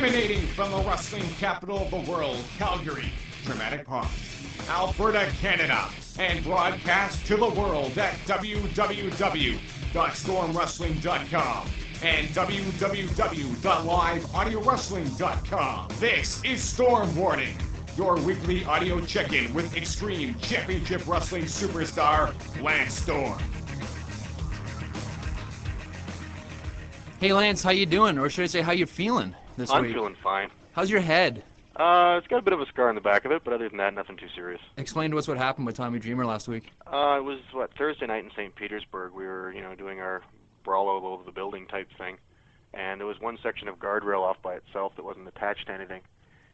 Emanating from the wrestling capital of the world, Calgary, Dramatic Pond, Alberta, Canada, and broadcast to the world at www.stormwrestling.com and www.liveaudiowrestling.com. This is Storm Warning, your weekly audio check-in with Extreme Championship Wrestling superstar Lance Storm. Hey Lance, how you doing? Or should I say how you feeling this week? I'm feeling fine. How's your head? It's got a bit of a scar on the back of it, but other than that, nothing too serious. Explain to us what happened with Tommy Dreamer last week. It was, Thursday night in St. Petersburg. We were, doing our brawl all over the building type thing. And there was one section of guardrail off by itself that wasn't attached to anything.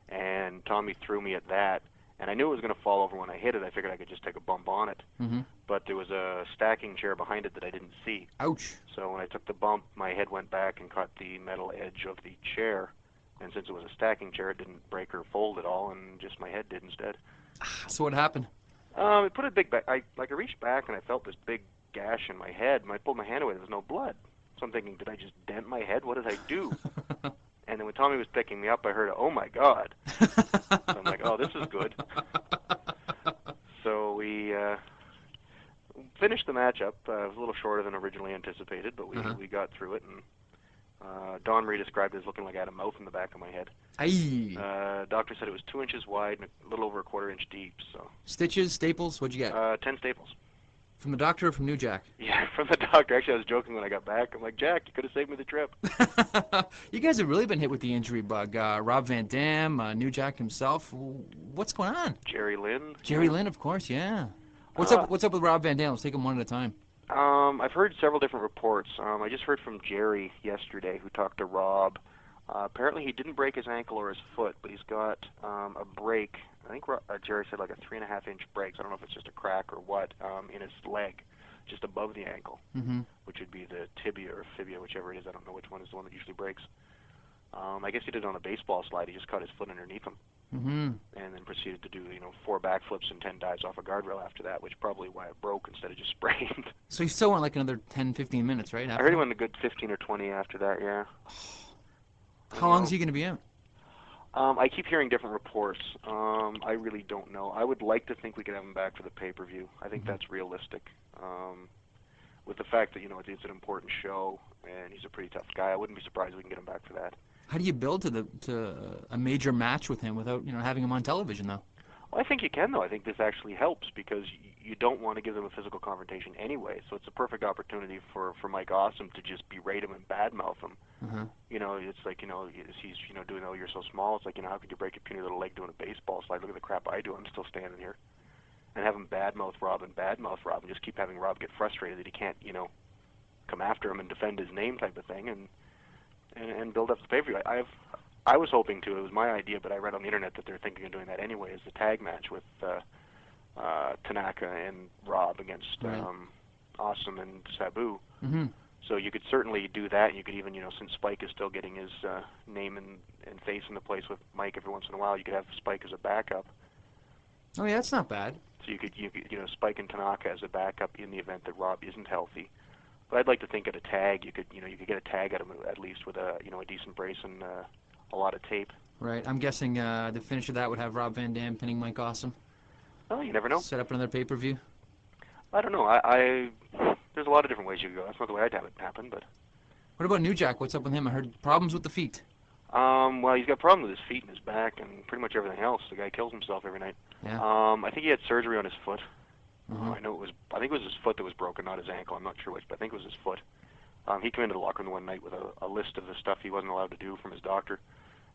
And Tommy threw me at that. And I knew it was going to fall over when I hit it. I figured I could just take a bump on it. Mm-hmm. But there was a stacking chair behind it that I didn't see. Ouch. So when I took the bump, my head went back and caught the metal edge of the chair. And since it was a stacking chair, it didn't break or fold at all, and just my head did instead. So what happened? It put a big I reached back and I felt this big gash in my head, and I pulled my hand away. There was no blood. So I'm thinking, did I just dent my head? What did I do? And then when Tommy was picking me up, I heard, "Oh my God!" So I'm like, "Oh, this is good." So we finished the matchup. It was a little shorter than originally anticipated, but we got through it, and Don Reed described it as looking like I had a mouth in the back of my head. Aye. Doctor said it was 2 inches wide and a little over a quarter-inch deep. So Stitches, staples, what'd you get? 10 staples. From the doctor or from New Jack? Yeah, from the doctor. Actually, I was joking when I got back. I'm like, Jack, you could have saved me the trip. You guys have really been hit with the injury bug. Rob Van Dam, New Jack himself. What's going on? Jerry Lynn. Jerry Lynn, of course, yeah. What's up with Rob Van Dam? Let's take him one at a time. I've heard several different reports. I just heard from Jerry yesterday, who talked to Rob. Apparently, he didn't break his ankle or his foot, but he's got a break. I think Jerry said like a 3.5-inch break. So I don't know if it's just a crack or what in his leg, just above the ankle, which would be the tibia or fibia, whichever it is. I don't know which one is the one that usually breaks. I guess he did it on a baseball slide. He just caught his foot underneath him, and then proceeded to do 4 backflips and 10 dives off a guardrail after that, which is probably why it broke instead of just sprained. So he still went like another 10, 15 minutes, right? I heard he went a good 15 or 20 after that, yeah. How long is he going to be out? I keep hearing different reports. I really don't know. I would like to think we could have him back for the pay-per-view. I think that's realistic. With the fact that, it's an important show, and he's a pretty tough guy, I wouldn't be surprised if we can get him back for that. How do you build to a major match with him without having him on television though? Well, I think you can though. I think this actually helps because you don't want to give them a physical confrontation anyway. So it's a perfect opportunity for Mike Awesome to just berate him and badmouth him. It's like he's doing, "Oh, you're so small." It's like, how could you break your puny little leg doing a baseball slide? Look at the crap I do. I'm still standing here. And have him badmouth Rob and just keep having Rob get frustrated that he can't come after him and defend his name type of thing and build up the pay-per-view. I was hoping to. It was my idea, but I read on the internet that they're thinking of doing that anyway as the tag match with Tanaka and Rob against Awesome and Sabu. So you could certainly do that, and you could even, since Spike is still getting his name and face in the place with Mike every once in a while, you could have Spike as a backup. Oh yeah, that's not bad. So you could Spike and Tanaka as a backup in the event that Rob isn't healthy. But I'd like to think at a tag you could get a tag at him at least with a decent brace and a lot of tape. Right. I'm guessing the finish of that would have Rob Van Dam pinning Mike Awesome. Oh, you never know. Set up another pay-per-view. I don't know. I there's a lot of different ways you could go. That's not the way I'd have it happen, but. What about New Jack? What's up with him? I heard problems with the feet. Well, he's got problems with his feet and his back and pretty much everything else. The guy kills himself every night. Yeah. I think he had surgery on his foot. I think it was his foot that was broken, not his ankle. I'm not sure which, but I think it was his foot. He came into the locker room one night with a list of the stuff he wasn't allowed to do from his doctor.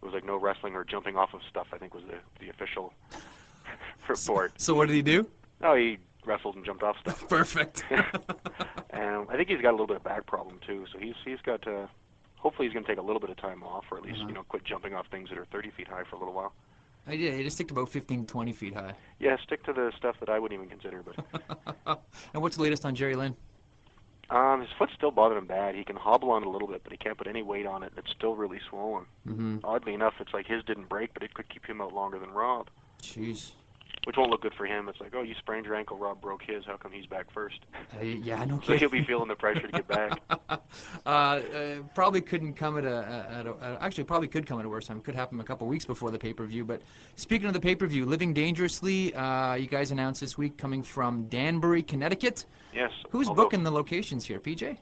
It was like no wrestling or jumping off of stuff, I think was the official report. So what did he do? Oh, he wrestled and jumped off stuff. Perfect. And I think he's got a little bit of back problem too. So he's got hopefully he's going to take a little bit of time off, or at least quit jumping off things that are 30 feet high for a little while. I did. He just stick to about 15, 20 feet high. Yeah, stick to the stuff that I wouldn't even consider. But And what's the latest on Jerry Lynn? His foot's still bothering him bad. He can hobble on it a little bit, but he can't put any weight on it. It's still really swollen. Oddly enough, it's like his didn't break, but it could keep him out longer than Rob. Jeez. which won't look good for him. It's like, oh, you sprained your ankle, Rob broke his. How come he's back first? Yeah, no So kidding. he'll be feeling the pressure to get back. Probably couldn't come at actually probably could come at a worse time. It could happen a couple weeks before the pay-per-view. But speaking of the pay-per-view, Living Dangerously, you guys announced this week coming from Danbury, Connecticut. Yes. Who's booking the locations here, PJ?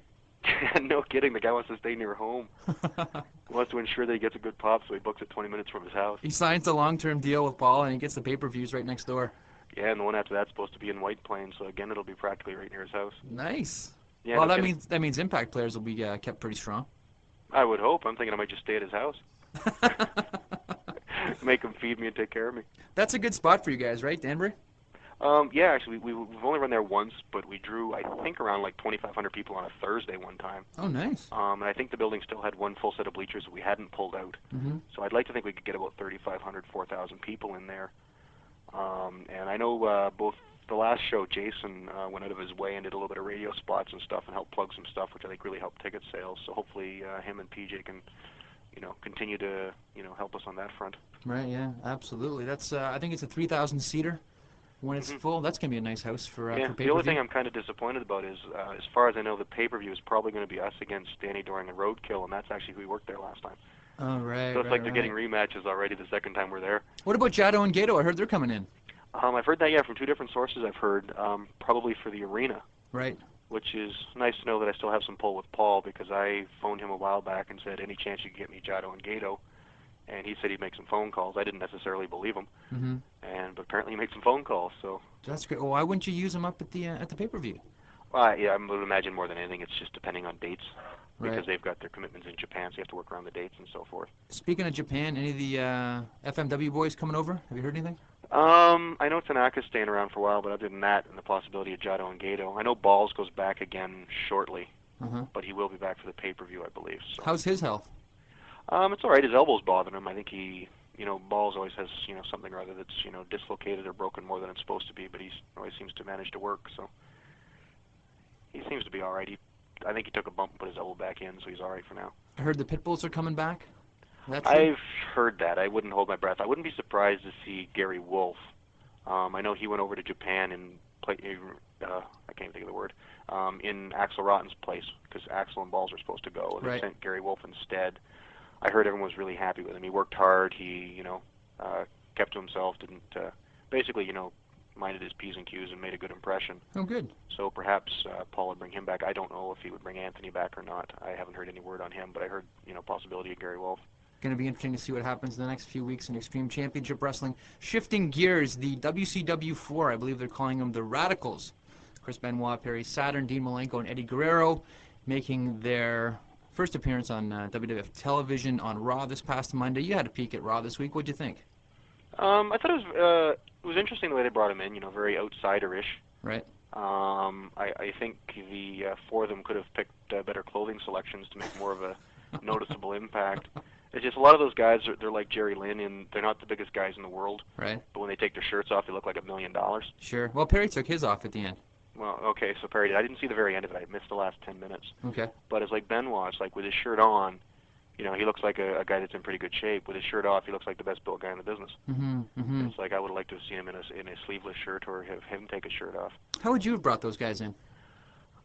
No kidding. The guy wants to stay near home. He wants to ensure that he gets a good pop, so he books it 20 minutes from his house. He signs the long-term deal with Paul, and he gets the pay-per-views right next door. Yeah, and the one after that's supposed to be in White Plains, so again, it'll be practically right near his house. Nice. Yeah, Well, no that kidding. means Impact players will be kept pretty strong. I would hope. I'm thinking I might just stay at his house. Make him feed me and take care of me. That's a good spot for you guys, right, Danbury? Yeah, actually, we've only run there once, but we drew, I think, around like 2,500 people on a Thursday one time. Oh, nice. And I think the building still had one full set of bleachers that we hadn't pulled out. Mm-hmm. So I'd like to think we could get about 3,500, 4,000 people in there. And I know both the last show, Jason went out of his way and did a little bit of radio spots and stuff and helped plug some stuff, which I think really helped ticket sales. So hopefully him and PJ can, continue to, help us on that front. Right, yeah, absolutely. That's I think it's a 3,000 seater. When it's full, that's gonna be a nice house for Yeah, pay-per-view. the only thing I'm kind of disappointed about is, as far as I know, the pay-per-view is probably going to be us against Danny Doring and Roadkill, and that's actually who we worked there last time. Oh, right. So it's like they're getting rematches already the second time we're there. What about Jado and Gato? I heard they're coming in. I've heard that, yeah, from two different sources. I've heard probably for the arena, Right. which is nice to know that I still have some pull with Paul, because I phoned him a while back and said, any chance you could get me Jado and Gato? And he said he'd make some phone calls. I didn't necessarily believe him, but apparently he made some phone calls. So that's great. Well, why wouldn't you use them up at the pay-per-view? yeah, I would imagine more than anything, it's just depending on dates, because they've got their commitments in Japan, so you have to work around the dates and so forth. Speaking of Japan, any of the FMW boys coming over? Have you heard anything? I know Tanaka's staying around for a while, but other than that, and the possibility of Jado and Gato, I know Balls goes back again shortly, but he will be back for the pay-per-view, I believe. So. How's his health? It's all right. His elbow's bothering him. I think he, Balls always has, something or other that's, dislocated or broken more than it's supposed to be, but he always seems to manage to work, so he seems to be all right. I think he took a bump and put his elbow back in, so he's all right for now. I heard the Pitbulls are coming back. I've heard that. I wouldn't hold my breath. I wouldn't be surprised to see Gary Wolf. I know he went over to Japan and played, I can't think of the word, in Axel Rotten's place, because Axel and Balls are supposed to go, and they sent Gary Wolf instead. I heard everyone was really happy with him. He worked hard. He, kept to himself, didn't, basically, minded his P's and Q's and made a good impression. Oh, good. So perhaps Paul would bring him back. I don't know if he would bring Anthony back or not. I haven't heard any word on him, but I heard, possibility of Gary Wolf. Going to be interesting to see what happens in the next few weeks in Extreme Championship Wrestling. Shifting gears, the WCW4, I believe they're calling them the Radicals. Chris Benoit, Perry Saturn, Dean Malenko, and Eddie Guerrero making their first appearance on WWF television on Raw this past Monday. You had a peek at Raw this week. What'd you think? I thought it was interesting the way they brought him in, very outsider-ish. Right. I think the four of them could have picked better clothing selections to make more of a noticeable impact. It's just a lot of those guys, they're like Jerry Lynn, and they're not the biggest guys in the world. Right. But when they take their shirts off, they look like $1 million. Sure. Well, Perry took his off at the end. Well, okay, so Perry did. I didn't see the very end of it. I missed the last 10 minutes. Okay. But it's like Benoit. It's like with his shirt on, he looks like a guy that's in pretty good shape. With his shirt off, he looks like the best built guy in the business. It's like I would have liked to have seen him in a sleeveless shirt or have him take his shirt off. How would you have brought those guys in?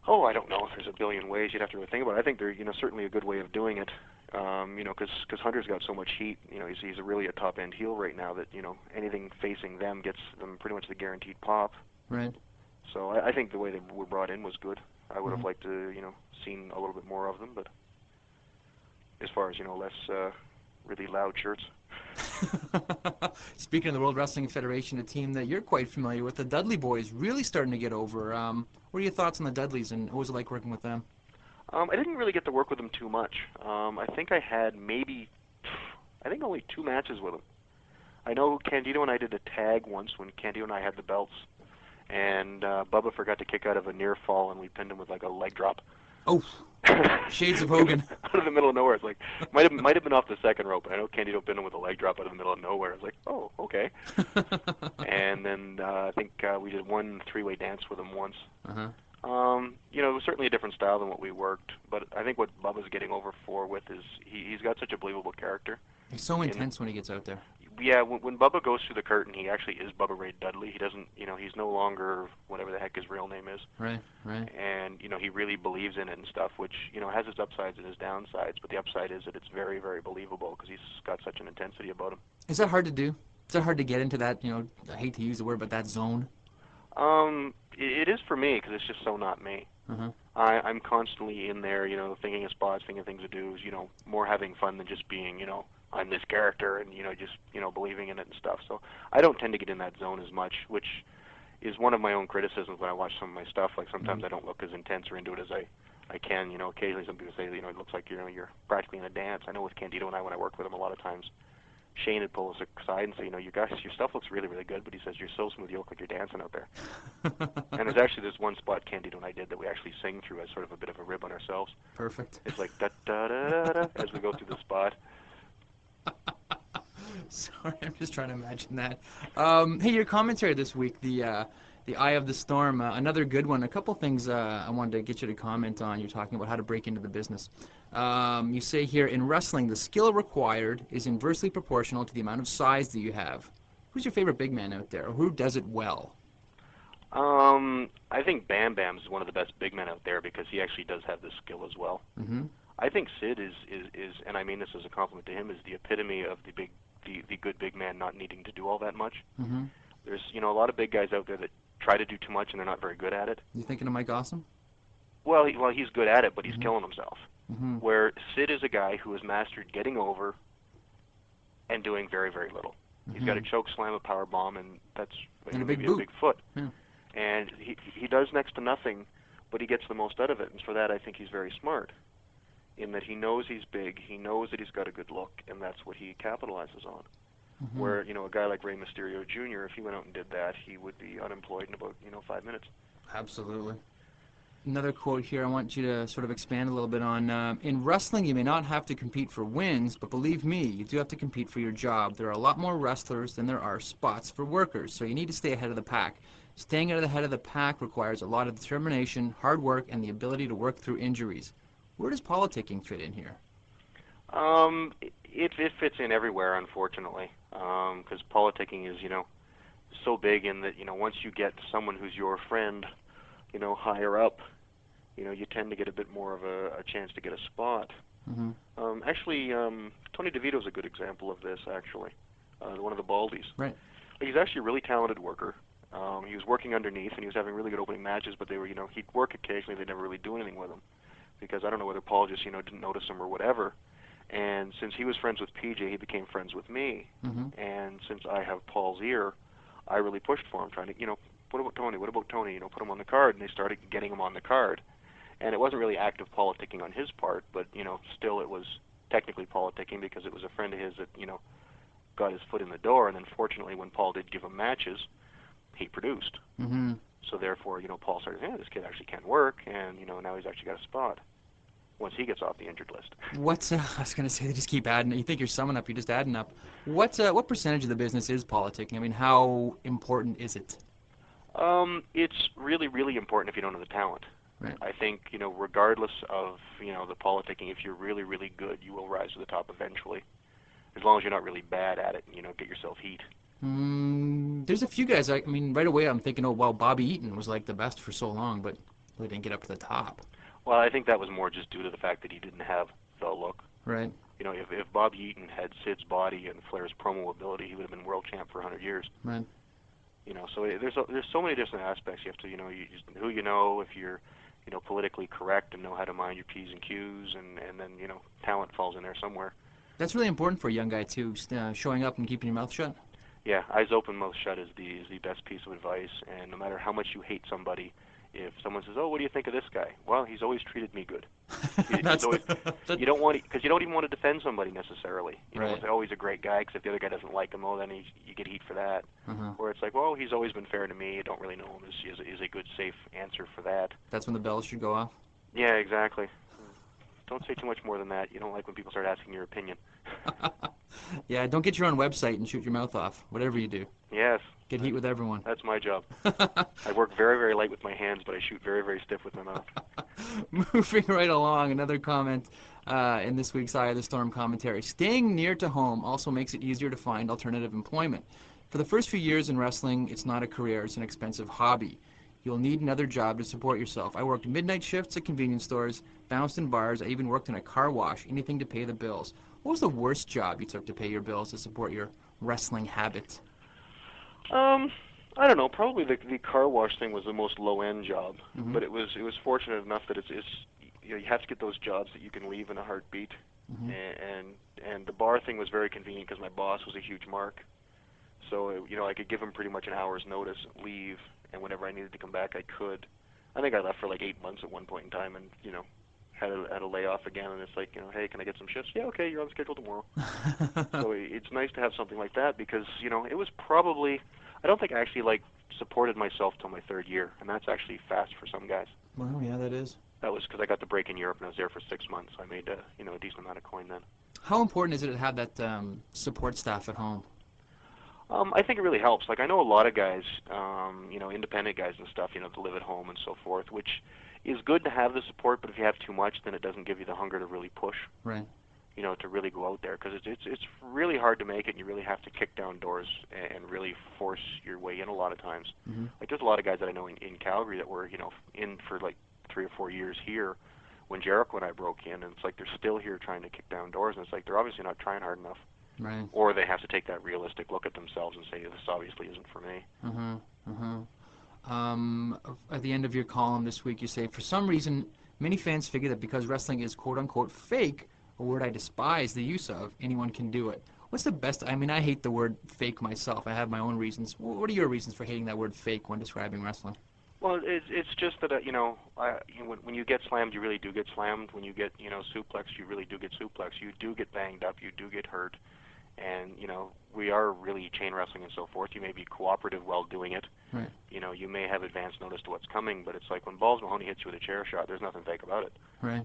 Oh, I don't know. There's a billion ways you'd have to really think about it. I think they're, certainly a good way of doing it. Because Hunter's got so much heat. He's really a top-end heel right now that, anything facing them gets them pretty much the guaranteed pop. Right. So I think the way they were brought in was good. I would have liked to, seen a little bit more of them, but as far as, less really loud shirts. Speaking of the World Wrestling Federation, a team that you're quite familiar with, the Dudley Boys, really starting to get over. What are your thoughts on the Dudleys, and what was it like working with them? I didn't really get to work with them too much. I think I had only 2 matches with them. I know Candido and I did a tag once when Candido and I had the belts, and Bubba forgot to kick out of a near fall, and we pinned him with like a leg drop. Oh, shades of Hogan. Out of the middle of nowhere. It's like might have been off the second rope, but I know Candido pinned him with a leg drop out of the middle of nowhere. I was like, oh, okay. And then I think we did one 3-way dance with him once. It was certainly a different style than what we worked, but I think what Bubba's getting over for with is he's got such a believable character. He's so intense when he gets out there. Yeah, when Bubba goes through the curtain, he actually is Bubba Ray Dudley. He doesn't, he's no longer whatever the heck his real name is. Right, right. And, he really believes in it and stuff, which, has its upsides and its downsides. But the upside is that it's very, very believable because he's got such an intensity about him. Is that hard to do? Is that hard to get into that, I hate to use the word, but that zone? It is for me because it's just so not me. I'm constantly in there, thinking of spots, thinking of things to do, more having fun than just being, I'm this character and, just, believing in it and stuff. So I don't tend to get in that zone as much, which is one of my own criticisms when I watch some of my stuff. Like sometimes I don't look as intense or into it as I can. Occasionally some people say, it looks like, you're practically in a dance. I know with Candido and I, when I work with him a lot of times, Shane would pull us aside and say, you guys, your stuff looks really, really good, but he says, you're so smooth, you look like you're dancing out there. And there's actually this one spot Candido and I did that we actually sing through as sort of a bit of a rib on ourselves. Perfect. It's like da-da-da-da as we go through the spot. Sorry, I'm just trying to imagine that. Hey, your commentary this week, the Eye of the Storm, another good one. A couple things I wanted to get you to comment on. You're talking about how to break into the business. You say here, in wrestling, the skill required is inversely proportional to the amount of size that you have. Who's your favorite big man out there, or who does it well? I think Bam Bam's one of the best big men out there because he actually does have the skill as well. Mm-hmm. I think Sid is, and I mean this as a compliment to him, is the epitome of the good big man not needing to do all that much. Mm-hmm. There's, a lot of big guys out there that try to do too much and they're not very good at it. You thinking of Mike Awesome? Well, he's good at it, but he's killing himself. Mm-hmm. Where Sid is a guy who has mastered getting over and doing very, very little. He's got a choke slam, a power bomb, and that's and a big maybe boot. a big foot. Yeah. And he does next to nothing, but he gets the most out of it. And for that, I think he's very smart, in that he knows he's big, he knows that he's got a good look, and that's what he capitalizes on. Mm-hmm. Where, a guy like Rey Mysterio Jr., if he went out and did that, he would be unemployed in about, 5 minutes. Absolutely. Another quote here I want you to sort of expand a little bit on. In wrestling, you may not have to compete for wins, but believe me, you do have to compete for your job. There are a lot more wrestlers than there are spots for workers, so you need to stay ahead of the pack. Staying out of the head of the pack requires a lot of determination, hard work, and the ability to work through injuries. Where does politicking fit in here? It fits in everywhere, unfortunately, because politicking is, so big in that, once you get someone who's your friend, higher up, you tend to get a bit more of a chance to get a spot. Mm-hmm. Actually, Tony DeVito's a good example of this, actually, one of the Baldies. Right. He's actually a really talented worker. He was working underneath, and he was having really good opening matches, but they were, he'd work occasionally, they'd never really do anything with him, because I don't know whether Paul just, didn't notice him or whatever. And since he was friends with PJ, he became friends with me. Mm-hmm. And since I have Paul's ear, I really pushed for him, trying to, what about Tony? What about Tony? Put him on the card. And they started getting him on the card. And it wasn't really active politicking on his part, but, still it was technically politicking because it was a friend of his that, got his foot in the door. And then fortunately, when Paul did give him matches, he produced. Mm-hmm. So therefore, Paul started, this kid actually can work. And, now he's actually got a spot once he gets off the injured list. I was going to say, they just keep adding. You think you're summing up, you're just adding up. What percentage of the business is politicking? I mean, how important is it? It's really, really important if you don't have the talent. Right. I think, regardless of, the politicking, if you're really, really good, you will rise to the top eventually, as long as you're not really bad at it and, get yourself heat. There's a few guys, I mean, right away I'm thinking, Bobby Eaton was like the best for so long, but really didn't get up to the top. Well, I think that was more just due to the fact that he didn't have the look. Right. If Bobby Eaton had Sid's body and Flair's promo ability, he would have been world champ for 100 years. Right. So there's so many different aspects. You have to, who if you're, politically correct and know how to mind your P's and Q's, and then, talent falls in there somewhere. That's really important for a young guy, too, showing up and keeping your mouth shut. Yeah, eyes open, mouth shut is the best piece of advice, and no matter how much you hate somebody, if someone says, what do you think of this guy? Well, he's always treated me good. You don't want because you don't even want to defend somebody necessarily. It's always a great guy, because if the other guy doesn't like him, then you get heat for that. Or it's like, he's always been fair to me. You don't really know him. Is a good, safe answer for that. That's when the bells should go off. Yeah, exactly. Don't say too much more than that. You don't like when people start asking your opinion. Yeah, don't get your own website and shoot your mouth off. Whatever you do, Yes, get heat with everyone. that's my job. I work very, very light with my hands, but I shoot very, very stiff with my mouth. Moving right along, another comment in this week's Eye of the Storm commentary. Staying near to home also makes it easier to find alternative employment. For the first few years in wrestling, it's not a career, it's an expensive hobby. You'll need another job to support yourself. I worked midnight shifts at convenience stores, bounced in bars, I even worked in a car wash, anything to pay the bills. What was the worst job you took to pay your bills to support your wrestling habit? I don't know. Probably the car wash thing was the most low-end job, Mhm. but it was fortunate enough that it's you have to get those jobs that you can leave in a heartbeat, Mhm. and the bar thing was very convenient because my boss was a huge mark, so I could give him pretty much an hour's notice, leave, and whenever I needed to come back, I could. I think I left for like 8 months at one point in time, and had a layoff again, and it's like, hey, can I get some shifts? Yeah, okay, you're on schedule tomorrow. So it's nice to have something like that because it was probably, I don't think I actually supported myself till my third year, and that's actually fast for some guys. Well, yeah, that is. That was because I got the break in Europe and I was there for 6 months. I made a decent amount of coin then. How important is it to have that support staff at home? I think it really helps. Like I know a lot of guys, independent guys and stuff, to live at home and so forth, which is good to have the support. But if you have too much, then it doesn't give you the hunger to really push. Right. To really go out there because it's really hard to make it. And you really have to kick down doors and really force your way in a lot of times. Mm-hmm. Like there's a lot of guys that I know in Calgary that were in for like 3 or 4 years here when Jericho and I broke in, and it's like they're still here trying to kick down doors, and it's like they're obviously not trying hard enough. Right. Or they have to take that realistic look at themselves and say, this obviously isn't for me. At the end of your column this week, you say, for some reason, many fans figure that because wrestling is quote-unquote fake, a word I despise the use of, anyone can do it. What's the best? I mean, I hate the word fake myself. I have my own reasons. What are your reasons for hating that word fake when describing wrestling? Well, it's just that, when you get slammed, you really do get slammed. When you get, suplexed, you really do get suplexed. You do get banged up. You do get hurt. And, we are really chain wrestling and so forth. You may be cooperative while doing it. Right. You may have advance notice to what's coming, but it's like when Balls Mahoney hits you with a chair shot, there's nothing fake about it. Right.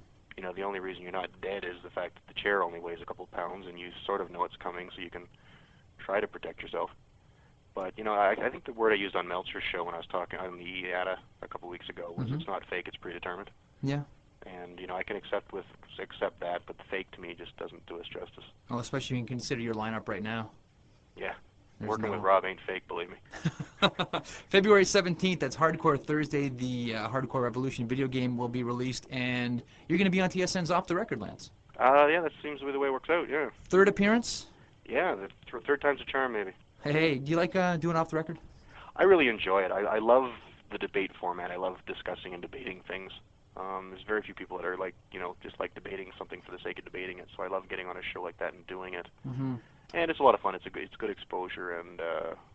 The only reason you're not dead is the fact that the chair only weighs a couple pounds and you sort of know it's coming, so you can try to protect yourself. But, I think the word I used on Meltzer's show when I was talking on the IATA a couple weeks ago was it's not fake, it's predetermined. Yeah. And, I can accept that, but the fake to me just doesn't do us justice. Oh, especially when you consider your lineup right now. Yeah. There's Working no... with Rob ain't fake, believe me. February 17th, that's Hardcore Thursday. The Hardcore Revolution video game will be released, and you're going to be on TSN's Off the Record, Lance. Yeah, that seems to be the way it works out, yeah. Third appearance? Yeah, the third time's a charm, maybe. Hey, do you like doing Off the Record? I really enjoy it. I love the debate format. I love discussing and debating things. There's very few people that are just like debating something for the sake of debating it. So I love getting on a show like that and doing it. Mm-hmm. And it's a lot of fun. It's good exposure, and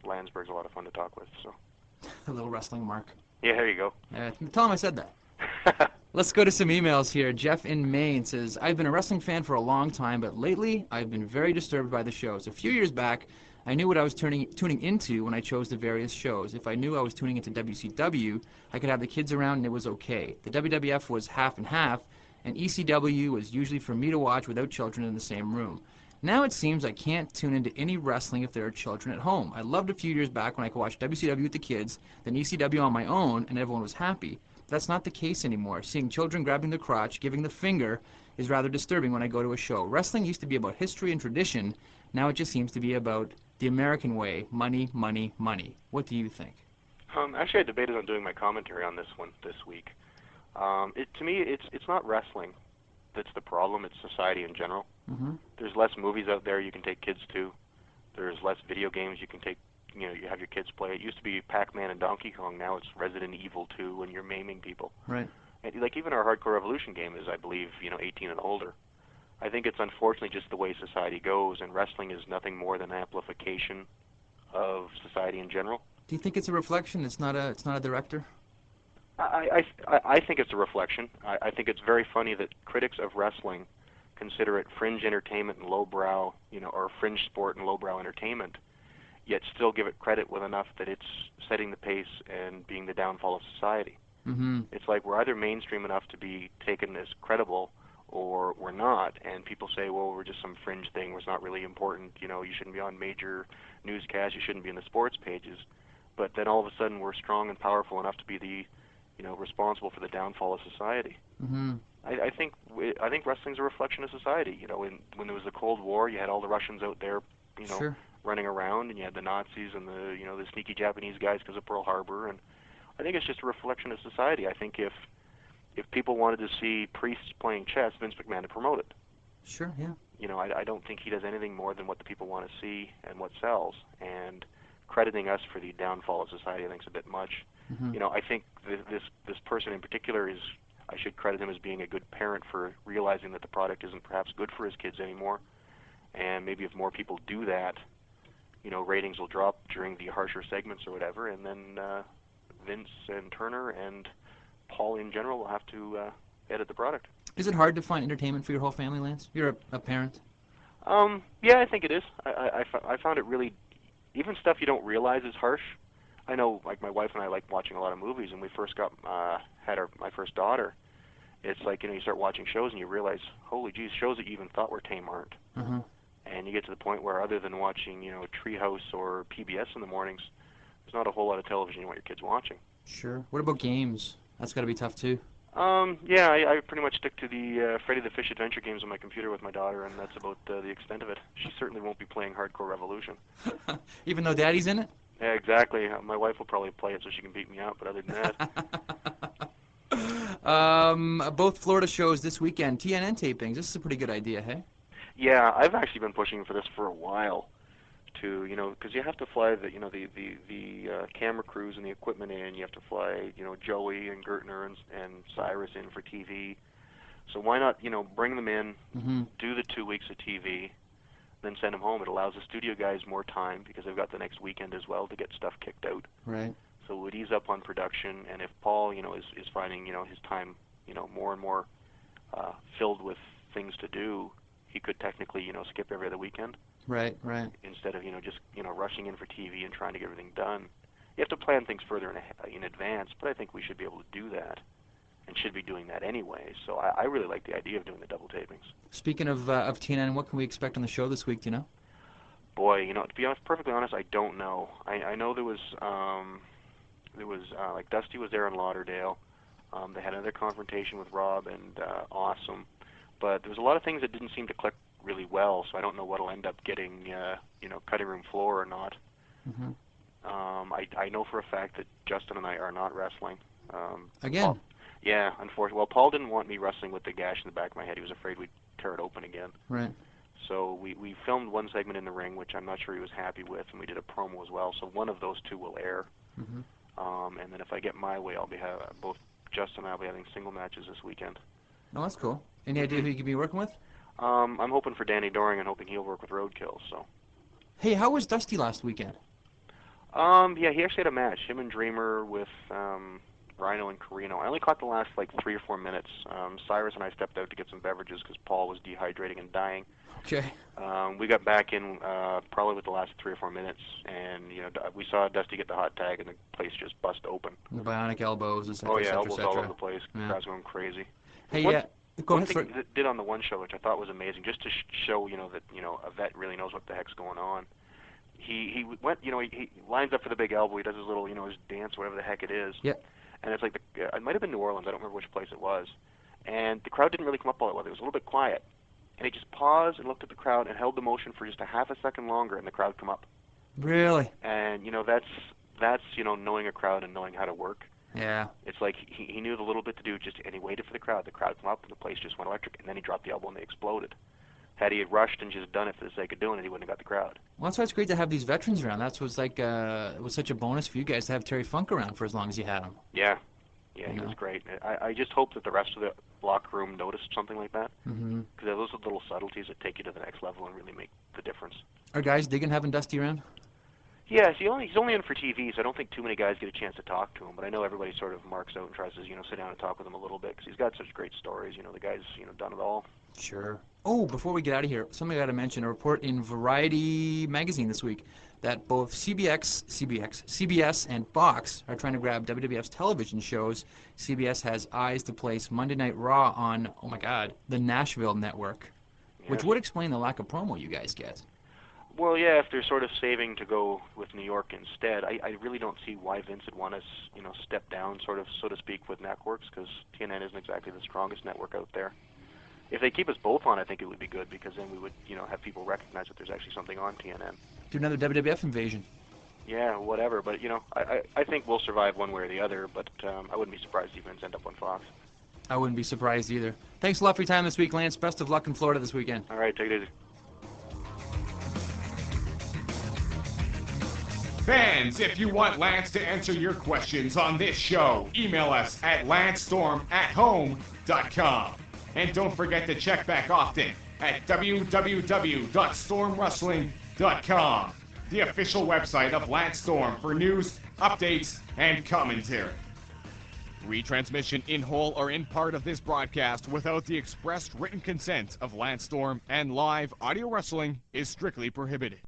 Landsberg's a lot of fun to talk with. So. A little wrestling mark. Yeah, there you go. Tell him I said that. Let's go to some emails here. Jeff in Maine says, I've been a wrestling fan for a long time, but lately I've been very disturbed by the shows. A few years back, I knew what I was tuning into when I chose the various shows. If I knew I was tuning into WCW, I could have the kids around and it was okay. The WWF was half and half, and ECW was usually for me to watch without children in the same room. Now it seems I can't tune into any wrestling if there are children at home. I loved a few years back when I could watch WCW with the kids, then ECW on my own, and everyone was happy. That's not the case anymore. Seeing children grabbing the crotch, giving the finger, is rather disturbing when I go to a show. Wrestling used to be about history and tradition. Now it just seems to be about the American way. Money, money, money. What do you think? Actually, I debated on doing my commentary on this one this week. To me, it's not wrestling that's the problem. It's society in general. Mm-hmm. There's less movies out there you can take kids to. There's less video games you can take. You have your kids play. It used to be Pac-Man and Donkey Kong. Now it's Resident Evil 2 when you're maiming people. Right. And, even our Hardcore Revolution game is, I believe, 18 and older. I think it's unfortunately just the way society goes, and wrestling is nothing more than an amplification of society in general. Do you think it's a reflection? It's not a director? I think it's a reflection. I think it's very funny that critics of wrestling consider it fringe entertainment and lowbrow, or fringe sport and lowbrow entertainment, yet still give it credit with enough that it's setting the pace and being the downfall of society. Mm-hmm. It's like we're either mainstream enough to be taken as credible, or we're not. And people say, well, we're just some fringe thing. It's not really important. You know, you shouldn't be on major newscasts. You shouldn't be in the sports pages. But then all of a sudden, we're strong and powerful enough to be the, you know, responsible for the downfall of society. Mm-hmm. I think wrestling's a reflection of society. You know, when there was the Cold War, you had all the Russians out there, you know, Sure. running around, and you had the Nazis and the, you know, the sneaky Japanese guys because of Pearl Harbor. And I think it's just a reflection of society. I think if people wanted to see priests playing chess, Vince McMahon would promote it. Sure, yeah. You know, I don't think he does anything more than what the people want to see and what sells. And crediting us for the downfall of society, I think, is a bit much. Mm-hmm. You know, I think this person in particular is, I should credit him as being a good parent for realizing that the product isn't perhaps good for his kids anymore. And maybe if more people do that, you know, ratings will drop during the harsher segments or whatever, and then Vince and Turner and Paul in general will have to edit the product. Is it hard to find entertainment for your whole family, Lance? You're a parent. Yeah, I think it is. I found it really, even stuff you don't realize is harsh. I know, like, my wife and I like watching a lot of movies, and we first had my first daughter. It's like, you know, you start watching shows and you realize, holy geez, shows that you even thought were tame aren't. Uh-huh. And you get to the point where, other than watching, you know, Treehouse or PBS in the mornings, there's not a whole lot of television you want your kids watching. Sure. What about games? That's got to be tough too. Yeah, I pretty much stick to the Freddy the Fish adventure games on my computer with my daughter, and that's about the extent of it. She certainly won't be playing Hardcore Revolution. Even though Daddy's in it? Yeah, exactly. My wife will probably play it so she can beat me up, but other than that. Both Florida shows this weekend. TNN tapings. This is a pretty good idea, hey? Yeah, I've actually been pushing for this for a while. To, you know, because you have to fly the, you know, the camera crews and the equipment in. You have to fly, you know, Joey and Gertner and Cyrus in for TV. So why not, you know, bring them in, Mm-hmm. do the 2 weeks of TV, then send them home. It allows the studio guys more time because they've got the next weekend as well to get stuff kicked out. Right. So it would ease up on production. And if Paul, you know, is finding, you know, his time, you know, more and more filled with things to do, he could technically, you know, skip every other weekend. Right, right. Instead of, you know, just, you know, rushing in for TV and trying to get everything done. You have to plan things further in advance, but I think we should be able to do that and should be doing that anyway. So I really like the idea of doing the double tapings. Speaking of TNN, what can we expect on the show this week, do you know? Boy, you know, to be honest, perfectly honest, I don't know. I know there was like Dusty was there in Lauderdale. They had another confrontation with Rob and Awesome. But there was a lot of things that didn't seem to click really well, so I don't know what'll end up getting, you know, cutting room floor or not. Mm-hmm. I know for a fact that Justin and I are not wrestling. Again? Paul, yeah, unfortunately. Well, Paul didn't want me wrestling with the gash in the back of my head. He was afraid we'd tear it open again. Right. So we filmed one segment in the ring, which I'm not sure he was happy with, and we did a promo as well. So one of those two will air. Mm-hmm. And then if I get my way, I'll be both Justin and I will be having single matches this weekend. Oh, that's cool. Any idea who you could be working with? I'm hoping for Danny Doring and hoping he'll work with Roadkill. So. Hey, how was Dusty last weekend? Yeah, he actually had a match. Him and Dreamer with Rhino and Carino. I only caught the last like 3 or 4 minutes. Cyrus and I stepped out to get some beverages because Paul was dehydrating and dying. Okay. We got back in probably with the last 3 or 4 minutes, and you know we saw Dusty get the hot tag, and the place just bust open. The bionic elbows, etc. Oh yeah, et elbows cetera. all over the place. Yeah. Crowd's going crazy. Hey, One- yeah. Go One ahead. thing Sorry. that did on the one show, which I thought was amazing, just to show, you know, that, you know, a vet really knows what the heck's going on. He went, you know, he lines up for the big elbow. He does his little, you know, his dance, whatever the heck it is. Yeah. And it's like it might have been New Orleans. I don't remember which place it was. And the crowd didn't really come up all that well. It was a little bit quiet. And he just paused and looked at the crowd and held the motion for just a half a second longer, and the crowd come up. Really? And you know, that's you know, knowing a crowd and knowing how to work. Yeah. It's like he knew the little bit to do, and he waited for the crowd. The crowd come up, and the place just went electric, and then he dropped the elbow, and they exploded. Had he rushed and just done it for the sake of doing it, he wouldn't have got the crowd. Well, that's why it's great to have these veterans around. That's what's like, it was such a bonus for you guys to have Terry Funk around for as long as you had him. Yeah, he was great. I just hope that the rest of the locker room noticed something like that, because those are little subtleties that take you to the next level and really make the difference. Are guys digging having Dusty around? Yeah, he's only in for TV, so I don't think too many guys get a chance to talk to him. But I know everybody sort of marks out and tries to, sit down and talk with him a little bit because he's got such great stories. The guy's, done it all. Sure. Oh, before we get out of here, something I got to mention, a report in Variety magazine this week that both CBS, and Fox are trying to grab WWF's television shows. CBS has eyes to place Monday Night Raw on, oh my God, the Nashville network, which would explain the lack of promo you guys get. Well, yeah, if they're sort of saving to go with New York instead, I really don't see why Vince would want us, step down, sort of, so to speak, with networks, because TNN isn't exactly the strongest network out there. If they keep us both on, I think it would be good, because then we would, have people recognize that there's actually something on TNN. Do another WWF invasion. Yeah, whatever, but, I think we'll survive one way or the other, but I wouldn't be surprised if Vince end up on Fox. I wouldn't be surprised either. Thanks a lot for your time this week, Lance. Best of luck in Florida this weekend. All right, take it easy. Fans, if you want Lance to answer your questions on this show, email us at lancestorm@home.com. And don't forget to check back often at www.stormwrestling.com, the official website of Lance Storm for news, updates, and commentary. Retransmission in whole or in part of this broadcast without the expressed written consent of Lance Storm and live audio wrestling is strictly prohibited.